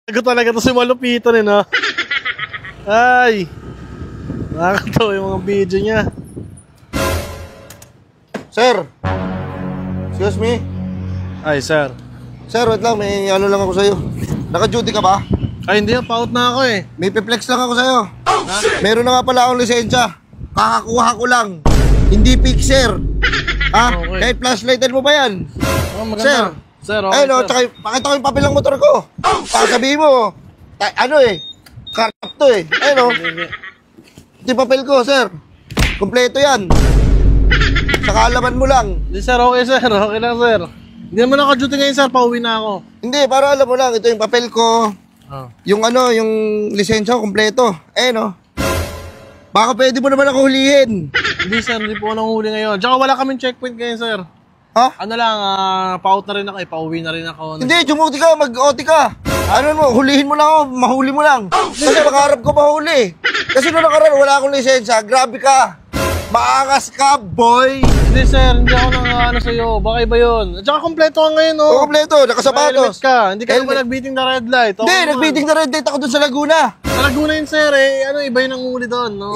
Bago talaga to si Malupito rin, no? Ay! Nakakatawa yung mga video niya. Sir! Excuse me? Ay, sir. Sir, wait lang. May ano lang ako sa'yo. Naka-duty ka ba? Ay, hindi. Paut na ako eh. May piplex lang ako sa'yo. Meron na nga pala akong lisensya. Kakakuha ko lang. Hindi fixer. Ha? Okay. Kahit flashlightan mo ba yan? Oh, maganda. Sir! Sir, okay, Ayun o, sir. tsaka pakita ko yung papel ng motor ko. Sabihin mo, ano eh, karap to eh. Ayun o, ito yung papel ko, sir. Kompleto yan. Saka alaman mo lang. Hindi, sir. Okay, sir. Okay lang, sir. Hindi naman ako duty ngayon, sir. Pauwi na ako. Hindi, para alam mo lang, ito yung papel ko. Oh. Yung ano, yung lisensya ko, kompleto. Ayun o. Baka pwede mo naman ako hulihin. Hindi, sir. Hindi po ako nanghuli ngayon. Tsaka wala kaming checkpoint ngayon, sir. Ha? Ano lang, paut na rin ako eh. Pauwi na rin ako. Hindi, jumuti ka, mag-OT ka. Ano mo, hulihin mo lang ako, mahuli mo lang. Kasi pangarap ko mahuli. Kasi noong nakaraan, wala akong lisensya. Grabe ka. Maangas ka, boy. Hindi, sir. Hindi ako nang ano sa'yo. Baka iba yun. At saka kompleto ka ngayon, no? O, kompleto, May helmet nakasapatos. ka. Hindi ka naman Helmet. nag-beating na red light. Okay Hindi, naman. nag-beating na red light ako dun sa Laguna. Sa Laguna yun, sir, eh. Ano, iba yun ang huli doon, no?